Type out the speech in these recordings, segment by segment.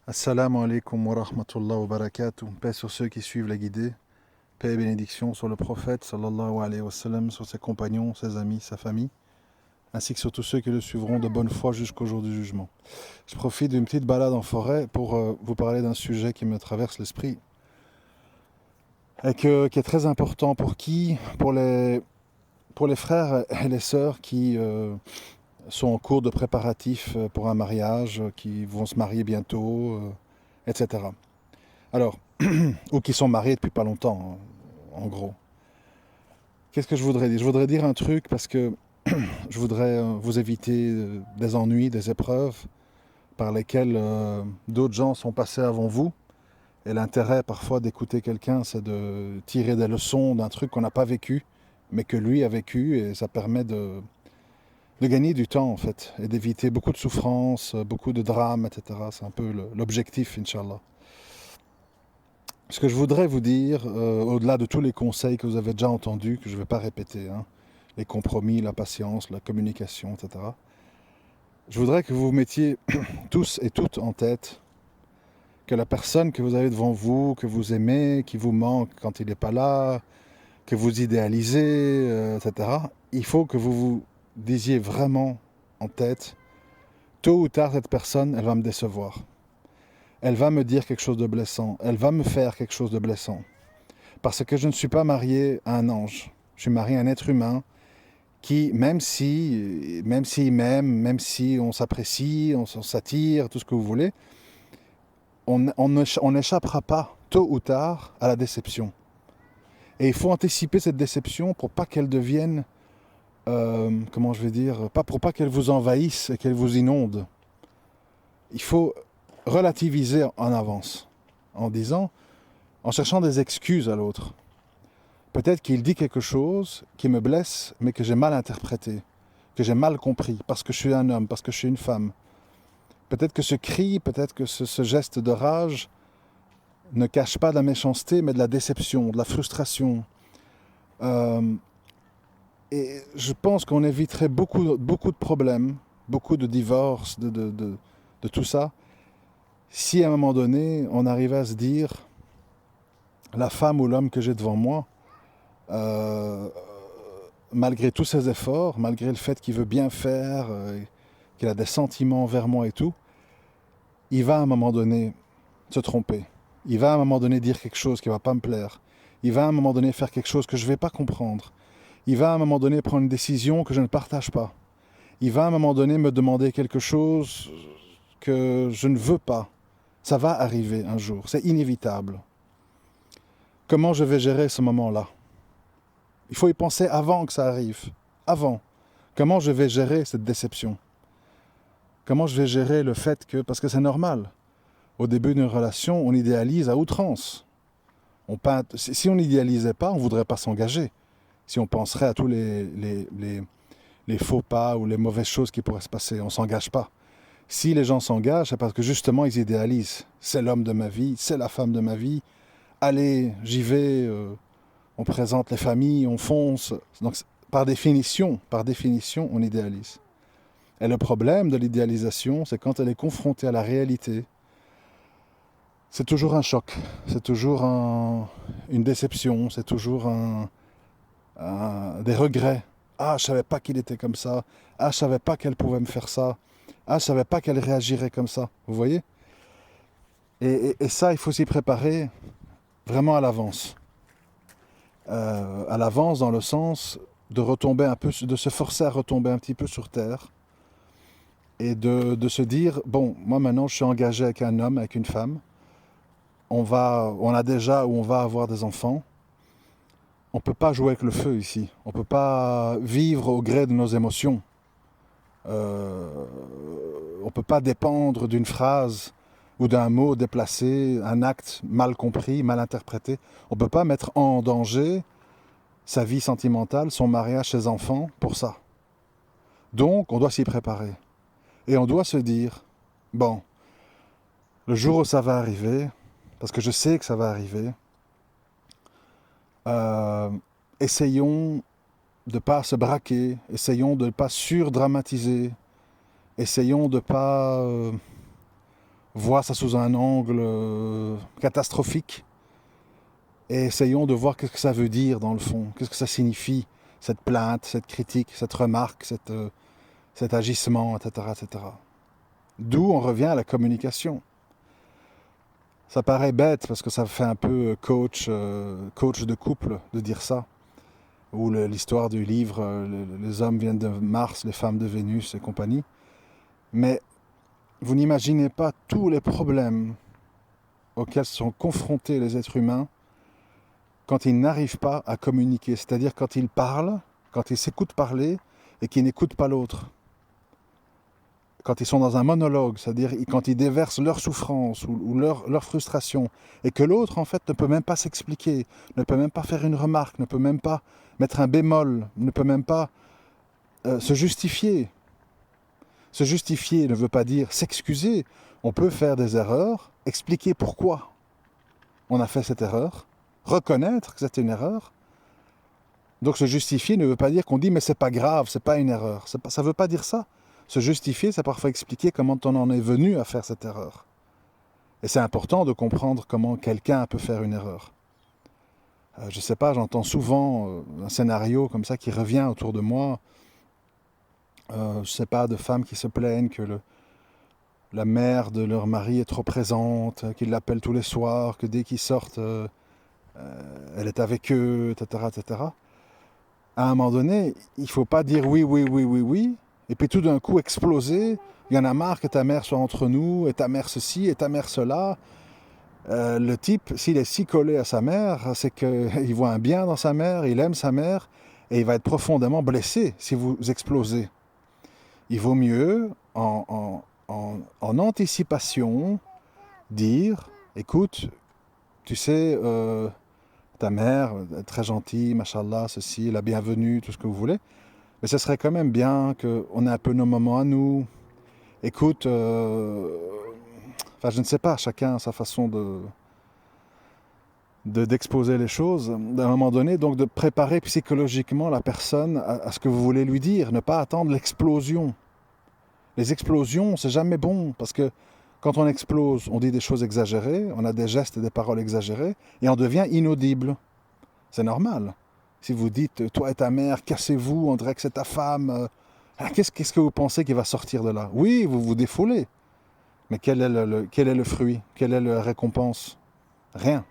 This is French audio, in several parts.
Assalamu alaikum wa rahmatullah wa barakatuh. Paix sur ceux qui suivent la guidée. Paix et bénédiction sur le prophète sallallahu alayhi wa sallam, sur ses compagnons, ses amis, sa famille, ainsi que sur tous ceux qui le suivront de bonne foi jusqu'au jour du jugement. Je profite d'une petite balade en forêt pour vous parler d'un sujet qui me traverse l'esprit et qui est très important pour les frères et les sœurs qui sont en cours de préparatifs pour un mariage, qui vont se marier bientôt, etc. Alors, ou qui sont mariés depuis pas longtemps, en gros. Qu'est-ce que je voudrais dire? Je voudrais dire un truc parce que je voudrais vous éviter des ennuis, des épreuves par lesquelles d'autres gens sont passés avant vous. Et l'intérêt parfois d'écouter quelqu'un, c'est de tirer des leçons d'un truc qu'on n'a pas vécu, mais que lui a vécu, et ça permet de gagner du temps en fait, et d'éviter beaucoup de souffrances, beaucoup de drames, etc. C'est un peu l'objectif, Inch'Allah. Ce que je voudrais vous dire, au-delà de tous les conseils que vous avez déjà entendus, que je ne vais pas répéter, hein, les compromis, la patience, la communication, etc., je voudrais que vous vous mettiez tous et toutes en tête que la personne que vous avez devant vous, que vous aimez, qui vous manque quand il n'est pas là, que vous idéalisez, etc., il faut que vous vous disiez vraiment en tête, tôt ou tard, cette personne, elle va me décevoir. Elle va me dire quelque chose de blessant. Elle va me faire quelque chose de blessant. Parce que je ne suis pas marié à un ange. Je suis marié à un être humain qui, même s'il m'aime, même si on s'apprécie, on s'attire, tout ce que vous voulez, on n'échappera pas, tôt ou tard, à la déception. Et il faut anticiper cette déception pour pas qu'elle devienne, comment je vais dire, pour pas qu'elle vous envahisse et qu'elle vous inonde. Il faut relativiser en avance, en disant, en cherchant des excuses à l'autre. Peut-être qu'il dit quelque chose qui me blesse, mais que j'ai mal interprété, que j'ai mal compris, parce que je suis un homme, parce que je suis une femme. Peut-être que ce cri, peut-être que ce geste de rage ne cache pas de la méchanceté, mais de la déception, de la frustration. Euh, et je pense qu'on éviterait beaucoup de problèmes, beaucoup de divorces, de tout ça, si à un moment donné, on arrivait à se dire, la femme ou l'homme que j'ai devant moi, euh, malgré tous ses efforts, malgré le fait qu'il veut bien faire, qu'il a des sentiments envers moi et tout, il va à un moment donné se tromper. Il va à un moment donné dire quelque chose qui ne va pas me plaire. Il va à un moment donné faire quelque chose que je ne vais pas comprendre. Il va à un moment donné prendre une décision que je ne partage pas. Il va à un moment donné me demander quelque chose que je ne veux pas. Ça va arriver un jour, c'est inévitable. Comment je vais gérer ce moment-là? Il faut y penser avant que ça arrive. Avant. Comment je vais gérer cette déception? Comment je vais gérer le fait que... Parce que c'est normal. Au début d'une relation, on idéalise à outrance. Si on n'idéalisait pas, on ne voudrait pas s'engager. Si on penserait à tous les faux pas ou les mauvaises choses qui pourraient se passer, on ne s'engage pas. Si les gens s'engagent, c'est parce que justement ils idéalisent. C'est l'homme de ma vie, c'est la femme de ma vie. Allez, j'y vais. On présente les familles, on fonce. Donc par définition, on idéalise. Et le problème de l'idéalisation, c'est quand elle est confrontée à la réalité, c'est toujours un choc, c'est toujours une déception, c'est toujours des regrets. Ah, je savais pas qu'il était comme ça. Ah, je savais pas qu'elle pouvait me faire ça. Ah, je savais pas qu'elle réagirait comme ça. Vous voyez? Et ça, il faut s'y préparer vraiment à l'avance. À l'avance dans le sens de retomber un peu, de se forcer à retomber un petit peu sur terre et de se dire, bon, moi maintenant je suis engagé avec un homme, avec une femme, on a déjà ou on va avoir des enfants, on ne peut pas jouer avec le feu ici, on ne peut pas vivre au gré de nos émotions, on ne peut pas dépendre d'une phrase ou d'un mot déplacé, un acte mal compris, mal interprété, on ne peut pas mettre en danger sa vie sentimentale, son mariage, ses enfants, pour ça. Donc, on doit s'y préparer. Et on doit se dire, bon, le jour où ça va arriver, parce que je sais que ça va arriver, euh, essayons de ne pas se braquer, essayons de ne pas surdramatiser, essayons de ne pas voient ça sous un angle catastrophique et essayons de voir qu'est-ce que ça veut dire dans le fond, qu'est-ce que ça signifie, cette plainte, cette critique, cette remarque, cet agissement, etc., etc. D'où on revient à la communication. Ça paraît bête parce que ça fait un peu coach de couple de dire ça. Ou l'histoire du livre les hommes viennent de Mars, les femmes de Vénus et compagnie. Mais vous n'imaginez pas tous les problèmes auxquels sont confrontés les êtres humains quand ils n'arrivent pas à communiquer. C'est-à-dire quand ils parlent, quand ils s'écoutent parler et qu'ils n'écoutent pas l'autre. Quand ils sont dans un monologue, c'est-à-dire quand ils déversent leur souffrance ou leur frustration, et que l'autre, en fait, ne peut même pas s'expliquer, ne peut même pas faire une remarque, ne peut même pas mettre un bémol, ne peut même pas se justifier. Se justifier ne veut pas dire s'excuser. On peut faire des erreurs, expliquer pourquoi on a fait cette erreur, reconnaître que c'était une erreur. Donc se justifier ne veut pas dire qu'on dit mais c'est pas grave, c'est pas une erreur. Ça ne veut pas dire ça. Se justifier, c'est parfois expliquer comment on en est venu à faire cette erreur. Et c'est important de comprendre comment quelqu'un peut faire une erreur. Je ne sais pas, j'entends souvent un scénario comme ça qui revient autour de moi. Je ne sais pas, de femmes qui se plaignent que la mère de leur mari est trop présente, qu'ils l'appellent tous les soirs, que dès qu'ils sortent, elle est avec eux, etc., etc. À un moment donné, il ne faut pas dire oui, oui, oui, oui, oui, et puis tout d'un coup exploser. Il y en a marre que ta mère soit entre nous, et ta mère ceci, et ta mère cela. Le type, s'il est si collé à sa mère, c'est qu'il voit un bien dans sa mère, il aime sa mère, et il va être profondément blessé si vous explosez. Il vaut mieux, en anticipation, dire, écoute, tu sais, ta mère est très gentille, machallah, ceci, la bienvenue, tout ce que vous voulez, mais ce serait quand même bien qu'on ait un peu nos moments à nous. Écoute, enfin je ne sais pas, chacun a sa façon d'exposer les choses, d'un moment donné, donc de préparer psychologiquement la personne à ce que vous voulez lui dire, ne pas attendre l'explosion. Les explosions, c'est jamais bon, parce que quand on explose, on dit des choses exagérées, on a des gestes et des paroles exagérées, et on devient inaudible. C'est normal. Si vous dites, toi et ta mère, cassez-vous, on dirait que c'est ta femme, qu'est-ce que vous pensez qui va sortir de là? Oui, vous vous défoulez. Mais quel est le fruit? Quelle est la récompense? Rien.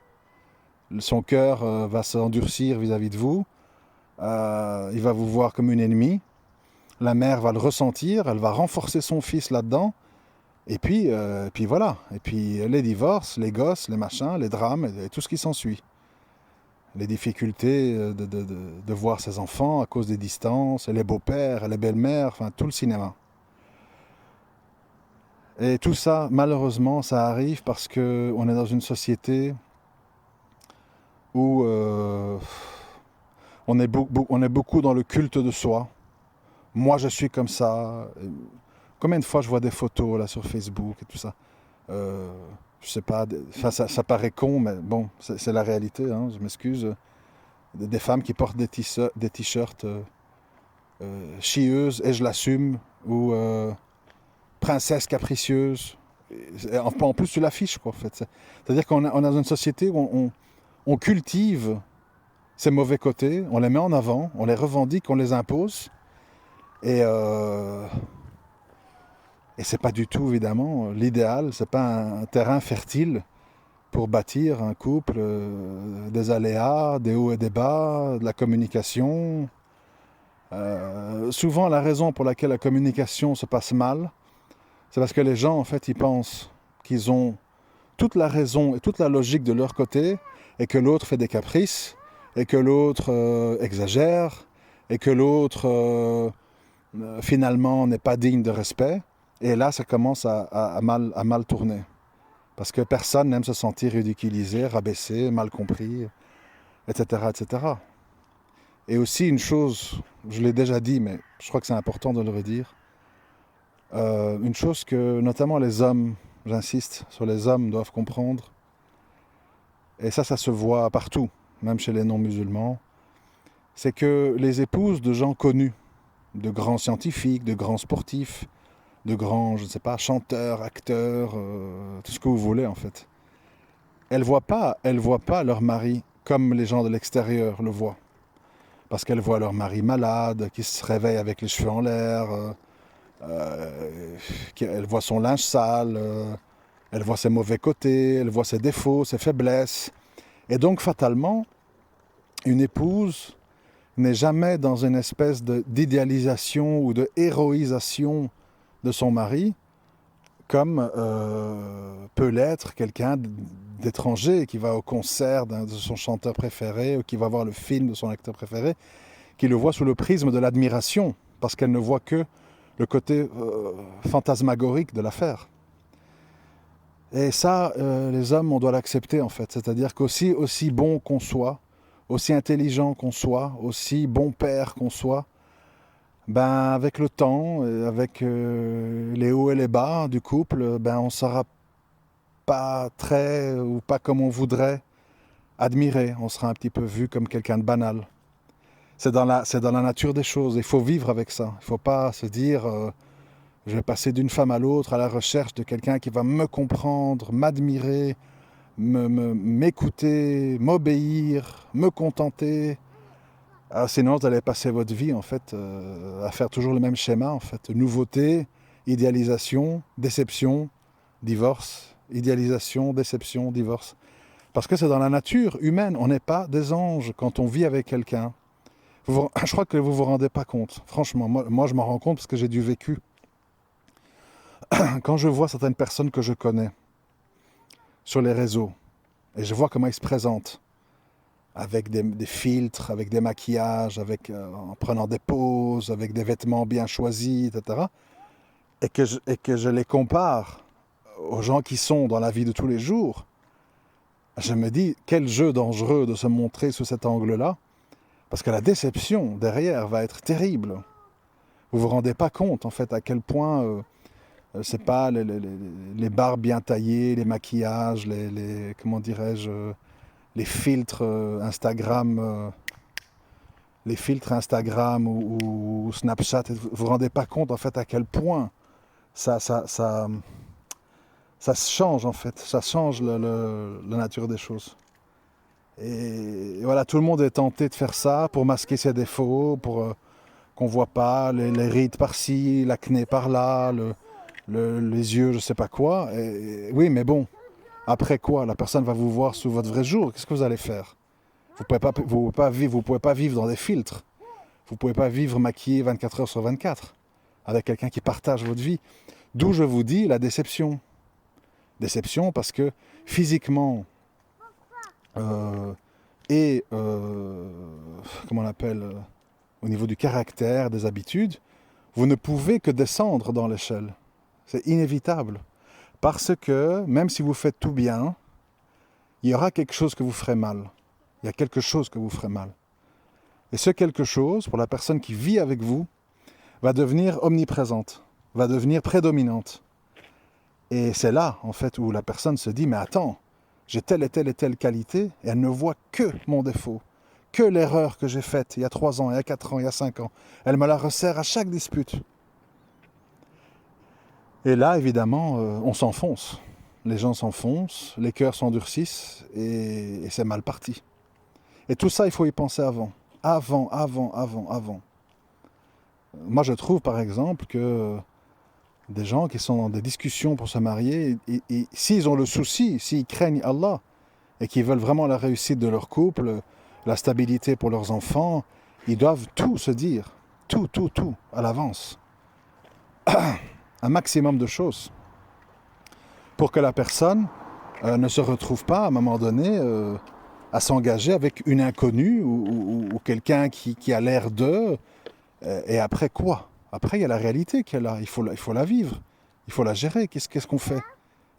Son cœur va s'endurcir vis-à-vis de vous. Il va vous voir comme une ennemie. La mère va le ressentir. Elle va renforcer son fils là-dedans. Et puis voilà. Et puis les divorces, les gosses, les machins, les drames et tout ce qui s'ensuit. Les difficultés de voir ses enfants à cause des distances, et les beaux-pères, et les belles-mères, enfin tout le cinéma. Et tout ça, malheureusement, ça arrive parce qu'on est dans une société où on est beaucoup dans le culte de soi. Moi, je suis comme ça. Combien de fois je vois des photos là sur Facebook et tout ça. Je sais pas, ça paraît con, mais bon, c'est la réalité, hein, je m'excuse. Des femmes qui portent des t-shirts chieuses, et je l'assume, ou princesse capricieuse. En plus, tu l'affiches, quoi, en fait. C'est-à-dire qu'on est dans une société où on cultive ces mauvais côtés, on les met en avant, on les revendique, on les impose. Et c'est pas du tout, évidemment, l'idéal. C'est pas un terrain fertile pour bâtir un couple, des aléas, des hauts et des bas, de la communication. Souvent, la raison pour laquelle la communication se passe mal, c'est parce que les gens, en fait, ils pensent qu'ils ont toute la raison et toute la logique de leur côté, et que l'autre fait des caprices, et que l'autre exagère, et que l'autre, finalement, n'est pas digne de respect. Et là, ça commence à mal tourner. Parce que personne n'aime se sentir ridiculisé, rabaissé, mal compris, etc., etc. Et aussi une chose, je l'ai déjà dit, mais je crois que c'est important de le redire, une chose que notamment les hommes, j'insiste sur les hommes, doivent comprendre, et ça se voit partout, même chez les non-musulmans, c'est que les épouses de gens connus, de grands scientifiques, de grands sportifs, de grands, je ne sais pas, chanteurs, acteurs, tout ce que vous voulez en fait. Elles voient pas leur mari comme les gens de l'extérieur le voient. Parce qu'elles voient leur mari malade, qui se réveille avec les cheveux en l'air, elles voient son linge sale, elles voient ses mauvais côtés, elles voient ses défauts, ses faiblesses. Et donc fatalement, une épouse n'est jamais dans une espèce d'idéalisation ou de héroïsation de son mari, comme peut l'être quelqu'un d'étranger qui va au concert de son chanteur préféré ou qui va voir le film de son acteur préféré, qui le voit sous le prisme de l'admiration, parce qu'elle ne voit que le côté fantasmagorique de l'affaire. Et ça, les hommes, on doit l'accepter en fait. C'est-à-dire qu'aussi aussi bon qu'on soit, aussi intelligent qu'on soit, aussi bon père qu'on soit, ben avec le temps, avec les hauts et les bas du couple, ben on ne sera pas très ou pas comme on voudrait admirer. On sera un petit peu vu comme quelqu'un de banal. C'est dans la nature des choses. Il faut vivre avec ça. Il ne faut pas se dire je vais passer d'une femme à l'autre à la recherche de quelqu'un qui va me comprendre, m'admirer, m'écouter, m'obéir, me contenter. Ah, sinon, vous allez passer votre vie en fait à faire toujours le même schéma en fait. Nouveauté, idéalisation, déception, divorce, idéalisation, déception, divorce. Parce que c'est dans la nature humaine. On n'est pas des anges quand on vit avec quelqu'un. Je crois que vous ne vous rendez pas compte. Franchement, moi je m'en rends compte parce que j'ai du vécu. Quand je vois certaines personnes que je connais sur les réseaux, et je vois comment ils se présentent, avec des filtres, avec des maquillages, en prenant des poses, avec des vêtements bien choisis, etc., et que je les compare aux gens qui sont dans la vie de tous les jours, je me dis, quel jeu dangereux de se montrer sous cet angle-là, parce que la déception derrière va être terrible. Vous vous rendez pas compte, en fait, à quel point... c'est pas les barbes bien taillées, les maquillages, comment dirais-je, les filtres Instagram ou Snapchat. Vous vous rendez pas compte en fait à quel point ça se change en fait, ça change la nature des choses. Et voilà, tout le monde est tenté de faire ça pour masquer ses défauts, pour qu'on voit pas les rides par-ci, l'acné par-là, les yeux, je sais pas quoi. Oui, mais bon, après quoi? La personne va vous voir sous votre vrai jour. Qu'est-ce que vous allez faire? Vous pouvez pas vivre dans des filtres. Vous pouvez pas vivre maquillé 24 heures sur 24 avec quelqu'un qui partage votre vie. D'où je vous dis la déception. Déception parce que physiquement comment on appelle, au niveau du caractère, des habitudes, vous ne pouvez que descendre dans l'échelle. C'est inévitable. Parce que, même si vous faites tout bien, il y aura quelque chose que vous ferez mal. Il y a quelque chose que vous ferez mal. Et ce quelque chose, pour la personne qui vit avec vous, va devenir omniprésente, va devenir prédominante. Et c'est là, en fait, où la personne se dit, mais attends, j'ai telle et telle qualité, et elle ne voit que mon défaut, que l'erreur que j'ai faite il y a 3 ans, il y a 4 ans, il y a 5 ans. Elle me la resserre à chaque dispute. Et là, évidemment, on s'enfonce. Les gens s'enfoncent, les cœurs s'endurcissent, et c'est mal parti. Et tout ça, il faut y penser avant. Avant. Moi, je trouve, par exemple, que des gens qui sont dans des discussions pour se marier, et s'ils ont le souci, s'ils craignent Allah, et qu'ils veulent vraiment la réussite de leur couple, la stabilité pour leurs enfants, ils doivent tout se dire. Tout, à l'avance. Un maximum de choses pour que la personne ne se retrouve pas à un moment donné à s'engager avec une inconnue ou quelqu'un qui a l'air d'eux. Et après quoi? Après, il y a la réalité qui est là. Il faut la vivre. Il faut la gérer. Qu'est-ce qu'on fait?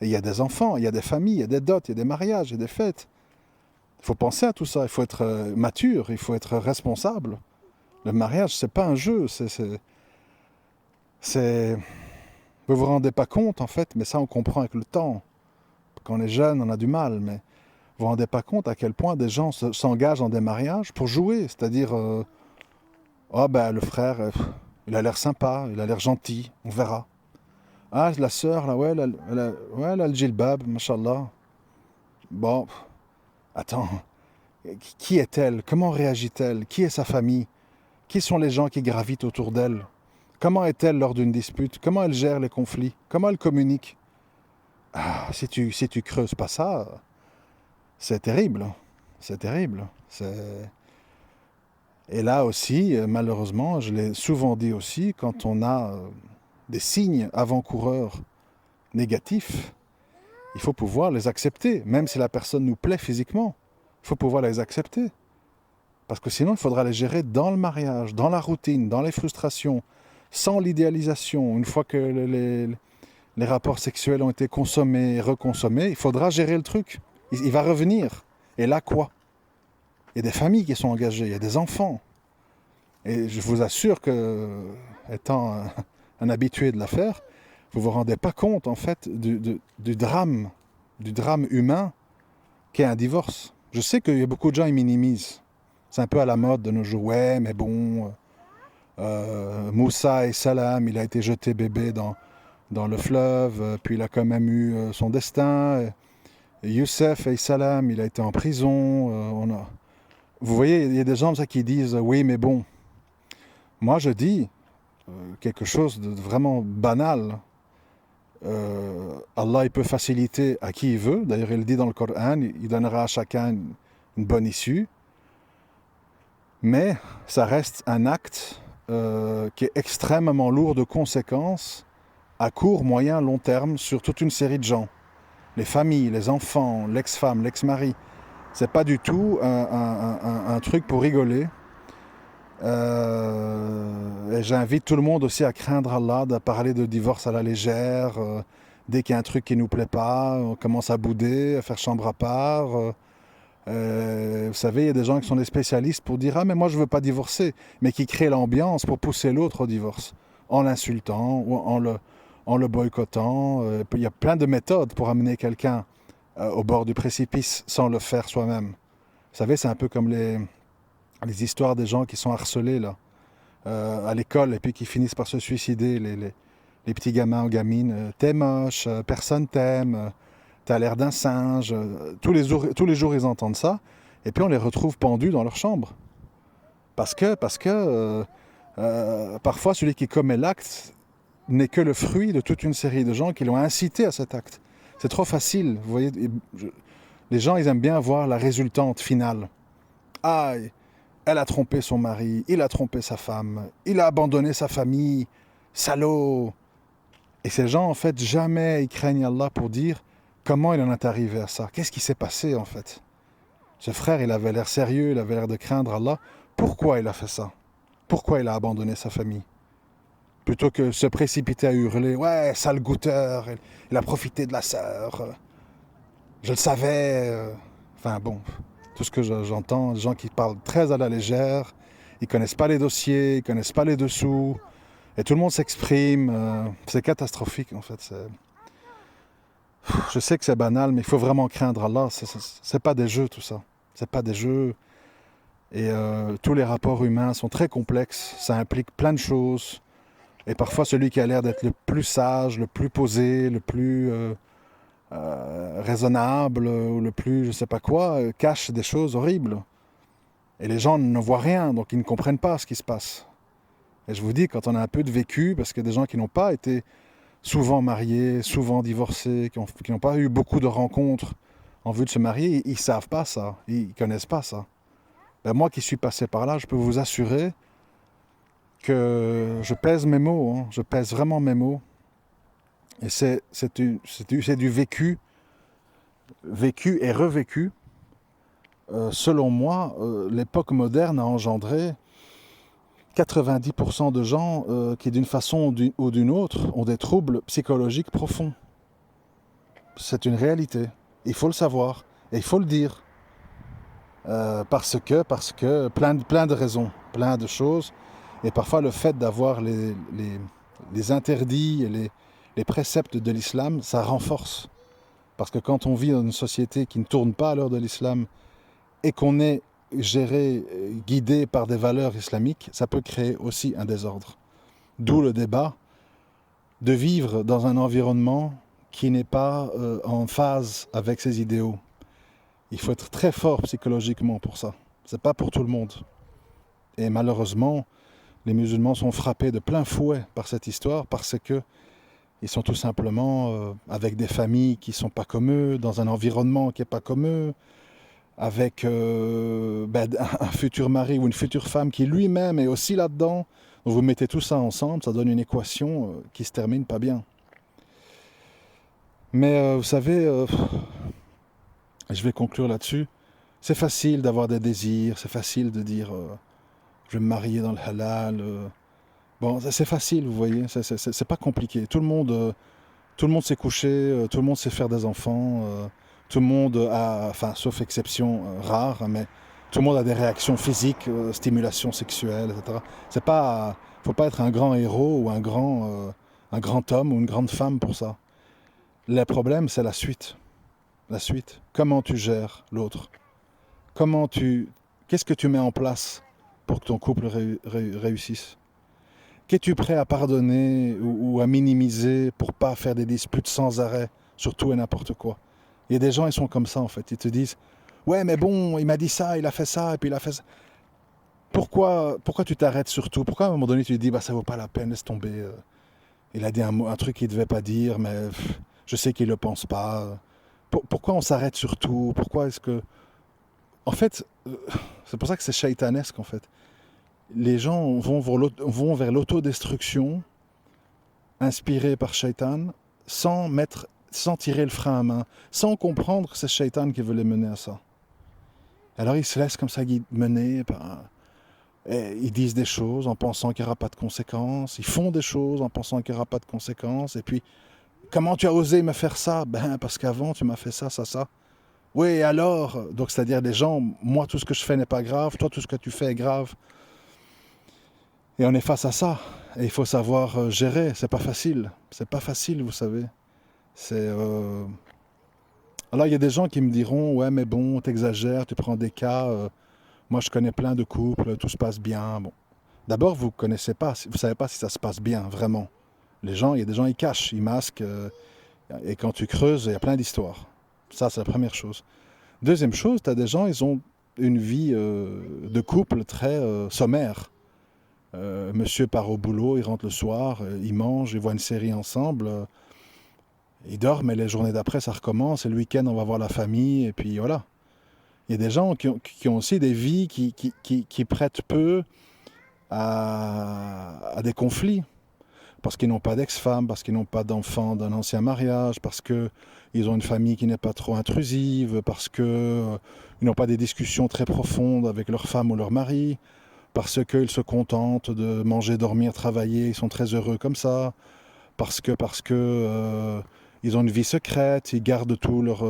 Et il y a des enfants, il y a des familles, il y a des dots, il y a des mariages, il y a des fêtes. Il faut penser à tout ça. Il faut être mature, il faut être responsable. Le mariage, c'est pas un jeu. Vous ne vous rendez pas compte, en fait, mais ça, on comprend avec le temps. Quand on est jeune, on a du mal, mais vous ne vous rendez pas compte à quel point des gens s'engagent dans des mariages pour jouer. C'est-à-dire, oh ben, le frère, il a l'air sympa, il a l'air gentil, on verra. Ah, la sœur, là, ouais, ouais, elle a le djilbab, mashallah. Bon, attends, qui est-elle? Comment réagit-elle? Qui est sa famille? Qui sont les gens qui gravitent autour d'elle? Comment est-elle lors d'une dispute? Comment elle gère les conflits? Comment elle communique? Ah, si tu creuses pas ça, c'est terrible. C'est terrible. Et là aussi, malheureusement, je l'ai souvent dit aussi, quand on a des signes avant-coureurs négatifs, il faut pouvoir les accepter, même si la personne nous plaît physiquement. Il faut pouvoir les accepter. Parce que sinon, il faudra les gérer dans le mariage, dans la routine, dans les frustrations, sans l'idéalisation. Une fois que les rapports sexuels ont été consommés et reconsommés, il faudra gérer le truc. Il va revenir. Et là, quoi? Il y a des familles qui sont engagées, il y a des enfants. Et je vous assure que, étant un habitué de l'affaire, vous ne vous rendez pas compte, en fait, du drame humain qu'est un divorce. Je sais qu'il y a beaucoup de gens qui minimisent. C'est un peu à la mode de nos jours. Ouais, mais bon, Moussa et Salam, il a été jeté bébé dans le fleuve, puis il a quand même eu son destin. Et Youssef et Salam, il a été en prison. Vous voyez, il y a des gens comme ça qui disent oui, mais bon. Moi, je dis quelque chose de vraiment banal. Allah, il peut faciliter à qui il veut. D'ailleurs, il dit dans le Coran, il donnera à chacun une bonne issue. Mais ça reste un acte qui est extrêmement lourd de conséquences à court, moyen, long terme sur toute une série de gens. Les familles, les enfants, l'ex-femme, l'ex-mari. C'est pas du tout un truc pour rigoler. Et j'invite tout le monde aussi à craindre Allah, de parler de divorce à la légère. Dès qu'il y a un truc qui nous plaît pas, on commence à bouder, à faire chambre à part. Vous savez, il y a des gens qui sont des spécialistes pour dire ah mais moi je veux pas divorcer, mais qui créent l'ambiance pour pousser l'autre au divorce, en l'insultant ou en le boycottant. Il y a plein de méthodes pour amener quelqu'un au bord du précipice sans le faire soi-même. Vous savez, c'est un peu comme les histoires des gens qui sont harcelés là, à l'école et puis qui finissent par se suicider, les petits gamins ou gamines. T'es moche, personne t'aime, t'as l'air d'un singe. Tous les jours ils entendent ça et puis on les retrouve pendus dans leur chambre. Parce que parfois celui qui commet l'acte n'est que le fruit de toute une série de gens qui l'ont incité à cet acte. C'est trop facile, vous voyez. Les gens, ils aiment bien voir la résultante finale. Ah, elle a trompé son mari, il a trompé sa femme, il a abandonné sa famille, salaud. Et ces gens, en fait, jamais ils craignent Allah pour dire comment il en est arrivé à ça. Qu'est-ce qui s'est passé, en fait? Ce frère, il avait l'air sérieux, il avait l'air de craindre Allah. Pourquoi il a fait ça? Pourquoi il a abandonné sa famille? Plutôt que se précipiter à hurler, ouais, sale goûteur, il a profité de la sœur, je le savais. Enfin bon, tout ce que j'entends, des gens qui parlent très à la légère, ils connaissent pas les dossiers, ils connaissent pas les dessous, et tout le monde s'exprime. C'est catastrophique en fait. Je sais que c'est banal, mais il faut vraiment craindre Allah. C'est pas des jeux tout ça. C'est pas des jeux. Et tous les rapports humains sont très complexes. Ça implique plein de choses. Et parfois, celui qui a l'air d'être le plus sage, le plus posé, le plus raisonnable, ou le plus je sais pas quoi, cache des choses horribles. Et les gens ne voient rien, donc ils ne comprennent pas ce qui se passe. Et je vous dis, quand on a un peu de vécu, parce qu'il y a des gens qui n'ont pas été souvent mariés, souvent divorcés, qui n'ont pas eu beaucoup de rencontres en vue de se marier, ils ne savent pas ça, ils ne connaissent pas ça. Ben moi qui suis passé par là, je peux vous assurer que je pèse mes mots, hein, je pèse vraiment mes mots. Et c'est du vécu et revécu. Selon moi, l'époque moderne a engendré 90% de gens qui, d'une façon ou d'une autre, ont des troubles psychologiques profonds. C'est une réalité. Il faut le savoir et il faut le dire. Parce que plein de raisons, plein de choses. Et parfois, le fait d'avoir les interdits et les préceptes de l'islam, ça renforce. Parce que quand on vit dans une société qui ne tourne pas à l'heure de l'islam et qu'on est géré, guidé par des valeurs islamiques, ça peut créer aussi un désordre. D'où le débat de vivre dans un environnement qui n'est pas en phase avec ses idéaux. Il faut être très fort psychologiquement pour ça. C'est pas pour tout le monde. Et malheureusement, les musulmans sont frappés de plein fouet par cette histoire parce que ils sont tout simplement avec des familles qui sont pas comme eux, dans un environnement qui est pas comme eux, avec un futur mari ou une future femme qui lui-même est aussi là-dedans. Donc vous mettez tout ça ensemble, ça donne une équation qui se termine pas bien. Mais vous savez, je vais conclure là-dessus, c'est facile d'avoir des désirs, c'est facile de dire je vais me marier dans le halal. Bon, c'est facile, vous voyez, c'est pas compliqué. Tout le monde sait coucher, tout le monde sait faire des enfants, tout le monde a, enfin, sauf exception rare, mais tout le monde a des réactions physiques, stimulation sexuelle, etc. C'est pas, faut pas être un grand héros ou un grand homme ou une grande femme pour ça. Le problème, c'est la suite. La suite. Comment tu gères l'autre? Qu'est-ce que tu mets en place pour que ton couple réussisse? Qu'es-tu prêt à pardonner ou à minimiser pour pas faire des disputes sans arrêt sur tout et n'importe quoi? Il y a des gens, ils sont comme ça en fait. Ils te disent, ouais mais bon, il m'a dit ça, il a fait ça, et puis il a fait ça. Pourquoi tu t'arrêtes sur tout? Pourquoi à un moment donné tu te dis, bah ça vaut pas la peine, laisse tomber. Il a dit un truc qu'il devait pas dire, mais je sais qu'il le pense pas. Pourquoi on s'arrête sur tout? Pourquoi est-ce que... En fait, c'est pour ça que c'est shaitanesque en fait. Les gens vont vers l'autodestruction, inspirés par Shaitan, sans tirer le frein à main, sans comprendre que c'est Shaitan qui veut les mener à ça. Alors ils se laissent comme ça mener, et ils disent des choses en pensant qu'il n'y aura pas de conséquences, ils font des choses en pensant qu'il n'y aura pas de conséquences, et puis, comment tu as osé me faire ça? Ben, parce qu'avant tu m'as fait ça, ça, ça. Oui, et alors? Donc c'est-à-dire des gens, moi tout ce que je fais n'est pas grave, toi tout ce que tu fais est grave. Et on est face à ça. Et il faut savoir gérer. C'est pas facile. C'est pas facile, vous savez. Alors il y a des gens qui me diront, ouais mais bon, t'exagères, tu prends des cas. Moi je connais plein de couples, tout se passe bien. Bon. D'abord, vous connaissez pas, vous savez pas si ça se passe bien, vraiment. Les gens, il y a des gens, ils cachent, ils masquent. Et quand tu creuses, il y a plein d'histoires. Ça, c'est la première chose. Deuxième chose, tu as des gens, ils ont une vie de couple très sommaire. Monsieur part au boulot, il rentre le soir, il mange, ils voient une série ensemble, ils dorment et les journées d'après ça recommence, et le week-end on va voir la famille, et puis voilà. Il y a des gens qui ont aussi des vies qui prêtent peu à des conflits, parce qu'ils n'ont pas d'ex-femme, parce qu'ils n'ont pas d'enfants d'un ancien mariage, parce qu'ils ont une famille qui n'est pas trop intrusive, parce qu'ils n'ont pas des discussions très profondes avec leur femme ou leur mari, parce qu'ils se contentent de manger, dormir, travailler, ils sont très heureux comme ça, parce que ils ont une vie secrète, ils gardent tous leurs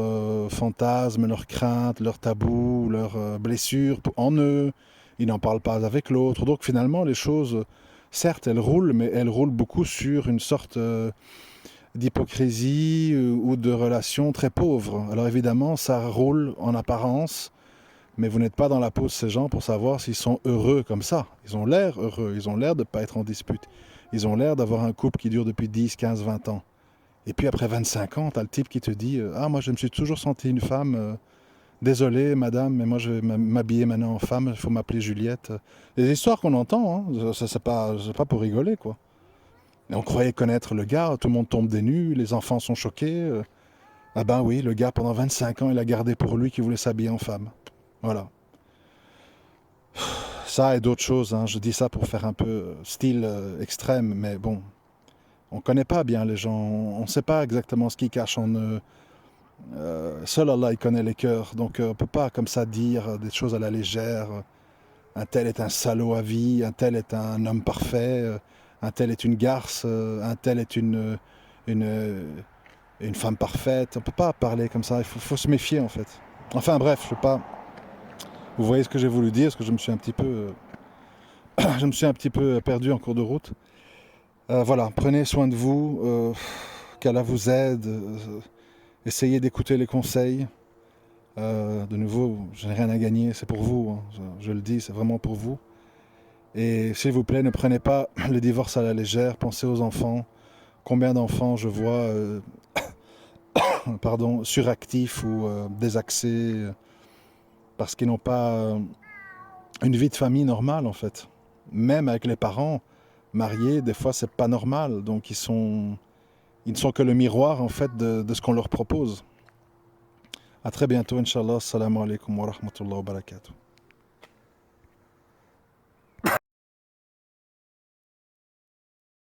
fantasmes, leurs craintes, leurs tabous, leurs blessures en eux, ils n'en parlent pas avec l'autre. Donc finalement, les choses, certes, elles roulent, mais elles roulent beaucoup sur une sorte d'hypocrisie ou de relations très pauvres. Alors évidemment, ça roule en apparence, mais vous n'êtes pas dans la peau de ces gens pour savoir s'ils sont heureux comme ça. Ils ont l'air heureux, ils ont l'air de ne pas être en dispute. Ils ont l'air d'avoir un couple qui dure depuis 10, 15, 20 ans. Et puis après 25 ans, tu as le type qui te dit « Ah, moi je me suis toujours senti une femme, désolé madame, mais moi je vais m'habiller maintenant en femme, il faut m'appeler Juliette. » Les histoires qu'on entend, hein, c'est pas pour rigoler, quoi. Et on croyait connaître le gars, tout le monde tombe des nues, les enfants sont choqués. Ah ben oui, le gars pendant 25 ans, il a gardé pour lui qu'il voulait s'habiller en femme. Voilà. Ça et d'autres choses, hein. Je dis ça pour faire un peu style extrême, mais bon, on ne connaît pas bien les gens, on ne sait pas exactement ce qu'ils cachent en eux. Seul Allah, il connaît les cœurs, donc on ne peut pas comme ça dire des choses à la légère. Un tel est un salaud à vie, un tel est un homme parfait, un tel est une garce, un tel est une femme parfaite. On ne peut pas parler comme ça, il faut se méfier en fait. Enfin bref, je ne sais pas... Vous voyez ce que j'ai voulu dire, parce que je me suis un petit peu perdu en cours de route. Voilà, prenez soin de vous, qu'Allah vous aide, essayez d'écouter les conseils. De nouveau, je n'ai rien à gagner, c'est pour vous, hein, je le dis, c'est vraiment pour vous. Et s'il vous plaît, ne prenez pas le divorce à la légère, pensez aux enfants, Combien d'enfants je vois pardon, suractifs ou désaxés parce qu'ils n'ont pas une vie de famille normale en fait. Même avec les parents mariés, des fois c'est pas normal. Donc ils ne sont que le miroir en fait de ce qu'on leur propose. À très bientôt, Inch'Allah. Assalamu alaikum wa rahmatullahi wa barakatuh.